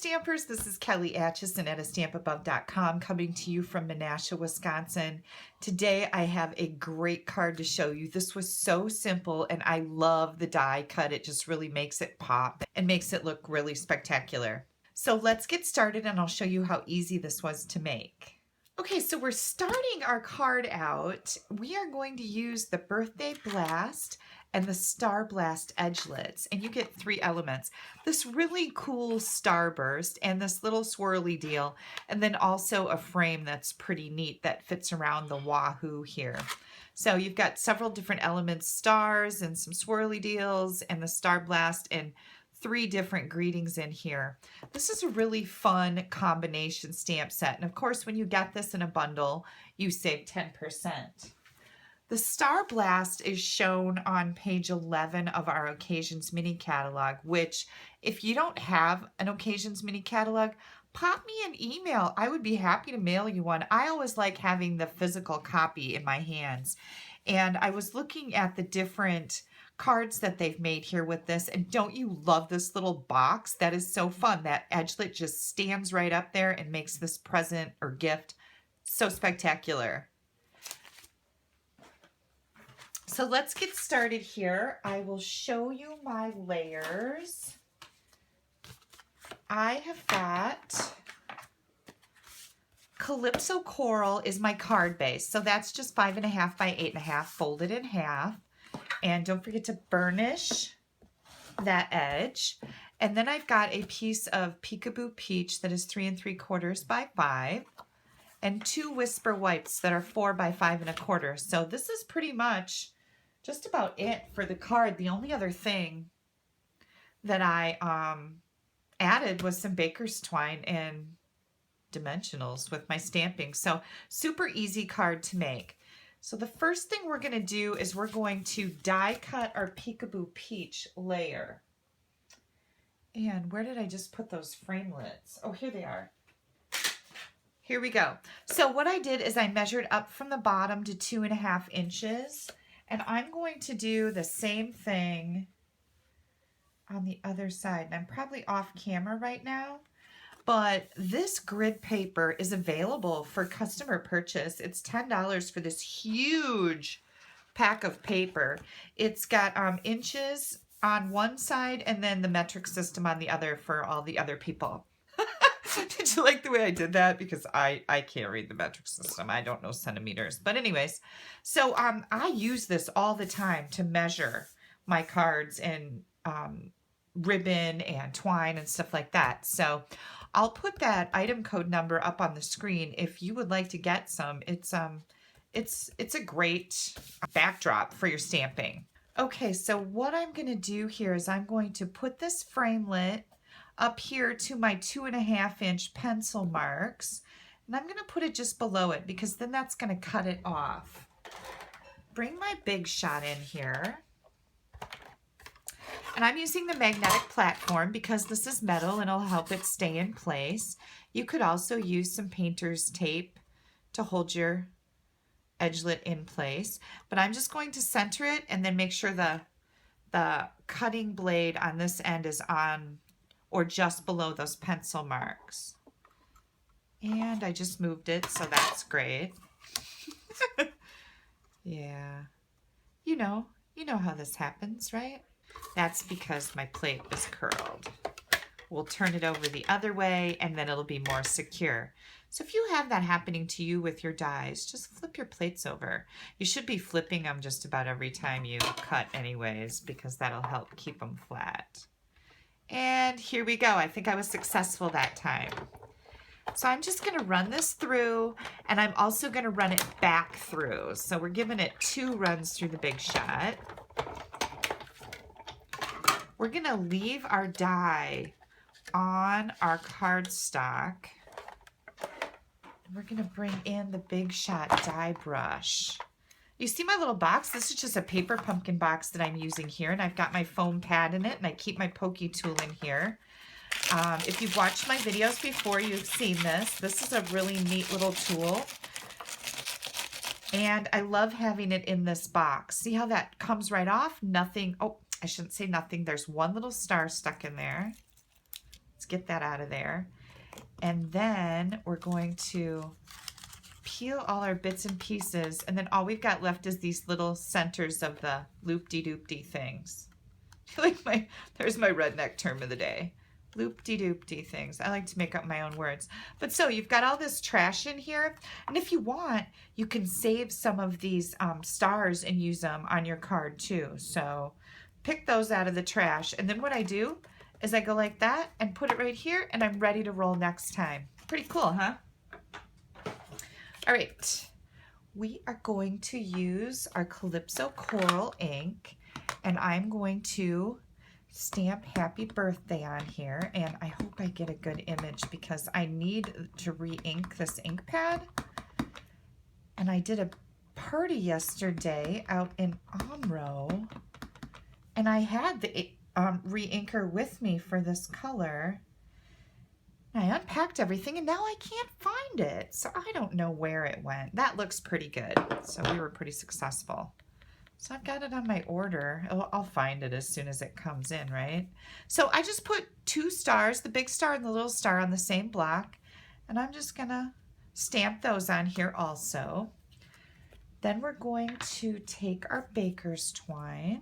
Stampers, this is Kelly Acheson at astampabove.com coming to you from Menasha, Wisconsin. Today I have a great card to show you. This was so simple and I love the die cut. It just really makes it pop and makes it look really spectacular. So let's get started and I'll show you how easy this was to make. Okay, so we're starting our card out. We are going to use the Birthday Blast and the Star Blast edgelets, and you get 3 elements. This really cool starburst and this little swirly deal, and then also a frame that's pretty neat that fits around the wahoo here. So you've got several different elements, stars and some swirly deals and the Star Blast and 3 different greetings in here. This is a really fun combination stamp set. And of course, when you get this in a bundle, you save 10%. The Star Blast is shown on page 11 of our Occasions mini catalog, which if you don't have an Occasions mini catalog, pop me an email. I would be happy to mail you one. I always like having the physical copy in my hands. And I was looking at the different cards that they've made here with this, and don't you love this little box? That is so fun. That edgelet just stands right up there and makes this present or gift so spectacular. So let's get started here. I will show you my layers. I have got Calypso Coral is my card base, so that's just 5.5 by 8.5 folded in half. And don't forget to burnish that edge. And then I've got a piece of Peekaboo Peach that is 3 3/4 by 5. And 2 Whisper Wipes that are 4 by 5 1/4. So this is pretty much just about it for the card. The only other thing that I added was some baker's twine and dimensionals with my stamping. So super easy card to make. So the first thing we're going to do is we're going to die cut our Peekaboo Peach layer. And where did I just put those framelits? Oh, here they are. Here we go. So what I did is I measured up from the bottom to 2.5 inches. And I'm going to do the same thing on the other side. And I'm probably off camera right now. But this grid paper is available for customer purchase. It's $10 for this huge pack of paper. It's got inches on one side and then the metric system on the other for all the other people. Did you like the way I did that? Because I can't read the metric system. I don't know centimeters. But anyways, so I use this all the time to measure my cards and ribbon and twine and stuff like that. So I'll put that item code number up on the screen if you would like to get some. It's a great backdrop for your stamping. Okay, so what I'm going to do here is I'm going to put this framelit up here to my 2.5 inch pencil marks, and I'm going to put it just below it because then that's going to cut it off. Bring my Big Shot in here. And I'm using the magnetic platform because this is metal and it'll help it stay in place. You could also use some painter's tape to hold your edgelet in place. But I'm just going to center it and then make sure the cutting blade on this end is on or just below those pencil marks. And I just moved it, so that's great. Yeah. You know how this happens, right? That's because my plate was curled. We'll turn it over the other way and then it'll be more secure. So if you have that happening to you with your dies, just flip your plates over. You should be flipping them just about every time you cut anyways, because that'll help keep them flat. And here we go. I think I was successful that time. So I'm just going to run this through, and I'm also going to run it back through. So we're giving it 2 runs through the Big Shot. We're going to leave our die on our cardstock. We're going to bring in the Big Shot die brush. You see my little box? This is just a paper pumpkin box that I'm using here, and I've got my foam pad in it, and I keep my pokey tool in here. If you've watched my videos before, you've seen this. This is a really neat little tool. And I love having it in this box. See how that comes right off? Nothing. Oh, I shouldn't say nothing. There's one little star stuck in there. Let's just get that out of there. And then we're going to peel all our bits and pieces, and then all we've got left is these little centers of the loop-de-doop-de things. There's my redneck term of the day. Loop-de-doop-de things. I like to make up my own words. But so you've got all this trash in here, and if you want, you can save some of these stars and use them on your card too. So pick those out of the trash, and then what I do is I go like that and put it right here, and I'm ready to roll next time. Pretty cool, huh? All right, we are going to use our Calypso Coral ink, and I'm going to stamp happy birthday on here, and I hope I get a good image because I need to re-ink this ink pad. And I did a party yesterday out in Omro, and I had the re-inker with me for this color. I unpacked everything and now I can't find it, so I don't know where it went. That looks pretty good, so we were pretty successful. So I've got it on my order. I'll find it as soon as it comes in, right? So I just put 2 stars, the big star and the little star, on the same block, and I'm just gonna stamp those on here also. Then we're going to take our baker's twine,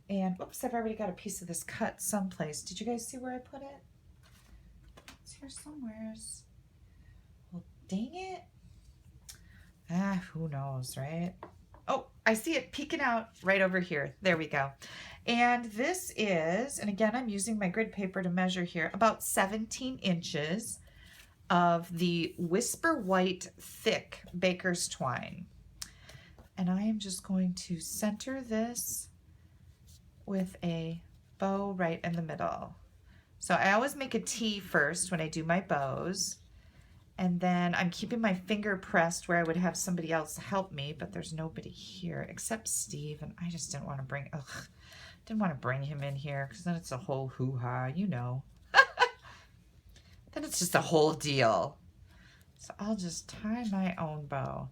and oops, I've already got a piece of this cut someplace. Did you guys see where I put it? It's here somewheres. Well, dang it. Who knows, right? Oh, I see it peeking out right over here. There we go. And this is, and again, I'm using my grid paper to measure here, about 17 inches of the Whisper White Thick Baker's Twine. And I am just going to center this with a bow right in the middle. So I always make a T first when I do my bows. And then I'm keeping my finger pressed where I would have somebody else help me, but there's nobody here except Steve, and I just didn't want to bring him in here because then it's a whole hoo-ha, you know. Then it's just a whole deal. So I'll just tie my own bow.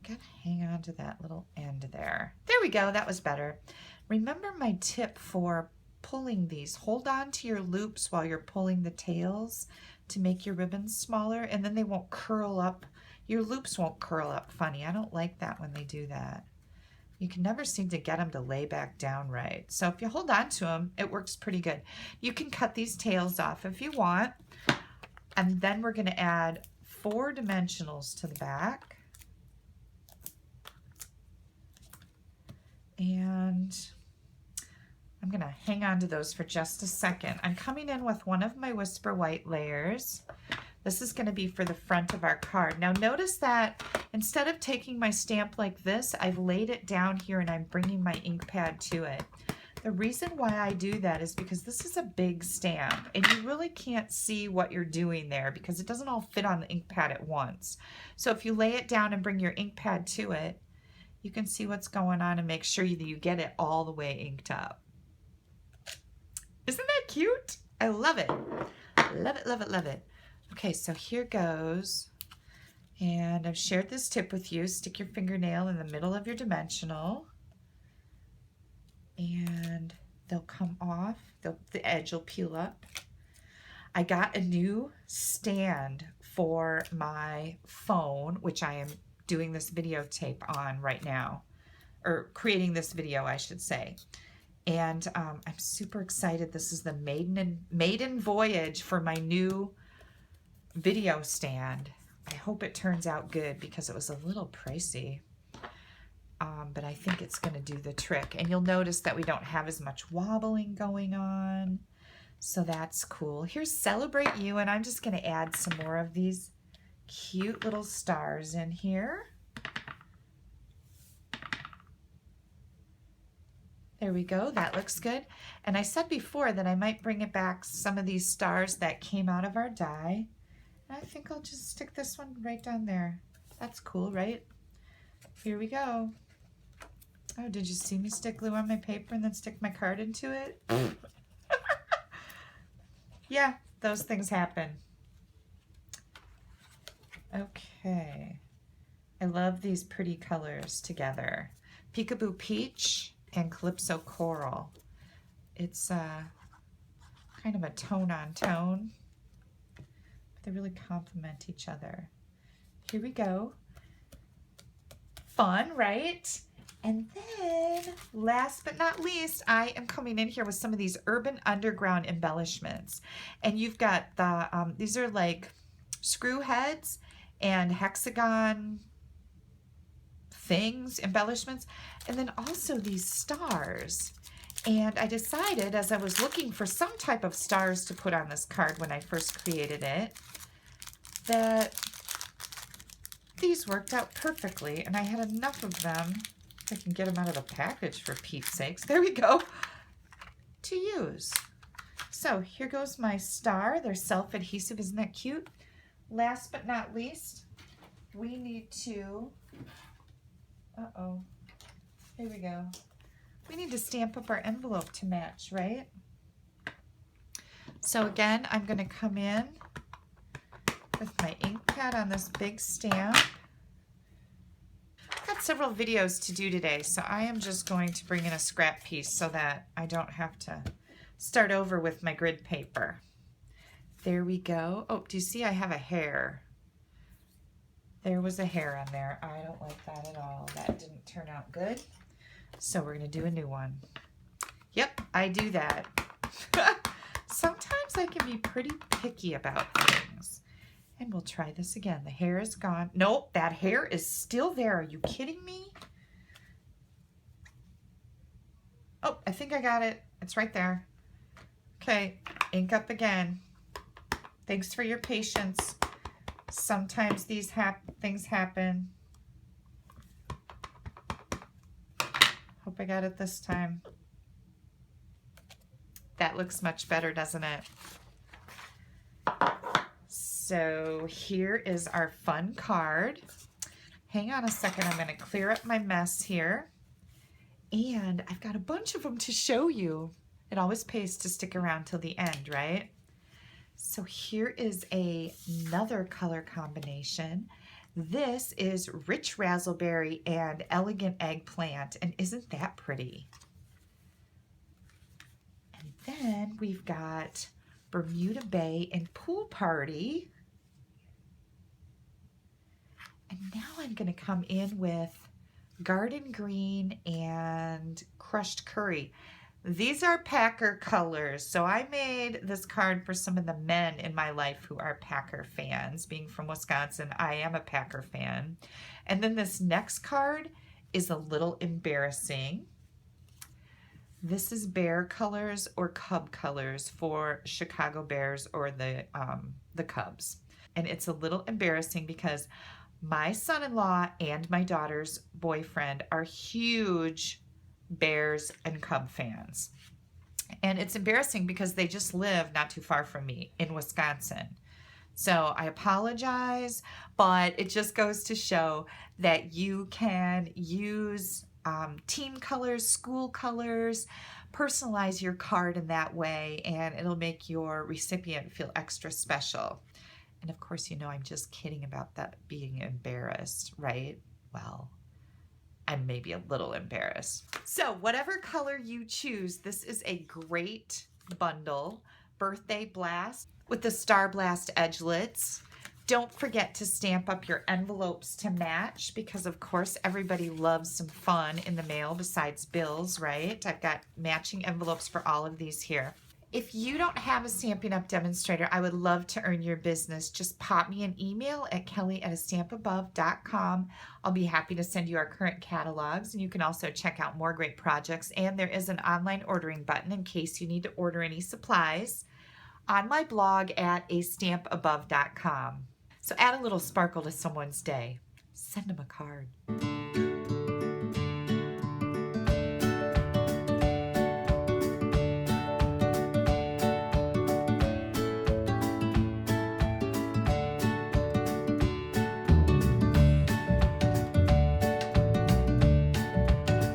Gotta hang on to that little end there. There we go, that was better. Remember my tip for pulling these. Hold on to your loops while you're pulling the tails to make your ribbons smaller, and then they won't curl up. Your loops won't curl up funny. I don't like that when they do that. You can never seem to get them to lay back down right. So if you hold on to them, it works pretty good. You can cut these tails off if you want. And then we're going to add 4 dimensionals to the back. And I'm going to hang on to those for just a second. I'm coming in with one of my Whisper White layers. This is going to be for the front of our card. Now notice that instead of taking my stamp like this, I've laid it down here and I'm bringing my ink pad to it. The reason why I do that is because this is a big stamp and you really can't see what you're doing there because it doesn't all fit on the ink pad at once. So if you lay it down and bring your ink pad to it, you can see what's going on and make sure that you get it all the way inked up. Isn't that cute? I love it. Love it, love it, love it. Okay, so here goes. And I've shared this tip with you. Stick your fingernail in the middle of your dimensional. And they'll come off. The edge will peel up. I got a new stand for my phone, which I am doing this videotape on right now. Or creating this video, I should say. And I'm super excited. This is the maiden voyage for my new video stand. I hope it turns out good because it was a little pricey. But I think it's going to do the trick. And you'll notice that we don't have as much wobbling going on. So that's cool. Here's Celebrate You. And I'm just going to add some more of these cute little stars in here. There we go, that looks good. And I said before that I might bring it back some of these stars that came out of our die. And I think I'll just stick this one right down there. That's cool, right? Here we go. Oh, did you see me stick glue on my paper and then stick my card into it? Yeah, those things happen. Okay. I love these pretty colors together. Peekaboo Peach and Calypso Coral. It's kind of a tone on tone. They really complement each other. Here we go. Fun, right? And then, last but not least, I am coming in here with some of these Urban Underground embellishments. And you've got the, these are like screw heads and hexagon things, embellishments, and then also these stars. And I decided, as I was looking for some type of stars to put on this card when I first created it, that these worked out perfectly, and I had enough of them, if I can get them out of the package for Pete's sakes, there we go, to use. So here goes my star. They're self-adhesive, isn't that cute? Last but not least, we need to, here we go. We need to stamp up our envelope to match, right? So again, I'm going to come in with my ink pad on this big stamp. I've got several videos to do today, so I am just going to bring in a scrap piece so that I don't have to start over with my grid paper. There we go. Oh, do you see I have a hair? There was a hair on there. I don't like that at all. That didn't turn out good. So we're going to do a new one. Yep, I do that. Sometimes I can be pretty picky about things. And we'll try this again. The hair is gone. Nope, that hair is still there. Are you kidding me? Oh, I think I got it. It's right there. Okay, ink up again. Thanks for your patience. Sometimes these things happen. Hope I got it this time. That looks much better, doesn't it? So here is our fun card. Hang on a second, I'm going to clear up my mess here. And I've got a bunch of them to show you. It always pays to stick around till the end, right? So here is another color combination. This is Rich Razzleberry and Elegant Eggplant, and isn't that pretty? And then we've got Bermuda Bay and Pool Party. And now I'm going to come in with Garden Green and Crushed Curry. These are Packer colors, so I made this card for some of the men in my life who are Packer fans. Being from Wisconsin, I am a Packer fan. And then this next card is a little embarrassing. This is Bear colors or Cub colors for Chicago Bears or the Cubs. And it's a little embarrassing because my son-in-law and my daughter's boyfriend are huge Bears and Cub fans. And it's embarrassing because they just live not too far from me in Wisconsin. So I apologize, but it just goes to show that you can use team colors, school colors, personalize your card in that way, and it'll make your recipient feel extra special. And of course, you know, I'm just kidding about that being embarrassed, right? Well, I'm maybe a little embarrassed. So whatever color you choose, this is a great bundle. Birthday Blast with the Star Blast edgelets. Don't forget to stamp up your envelopes to match because of course everybody loves some fun in the mail besides bills, right? I've got matching envelopes for all of these here. If you don't have a Stampin' Up! Demonstrator, I would love to earn your business. Just pop me an email at kelly@astampabove.com. I'll be happy to send you our current catalogs, and you can also check out more great projects. And there is an online ordering button in case you need to order any supplies on my blog at astampabove.com. So add a little sparkle to someone's day. Send them a card.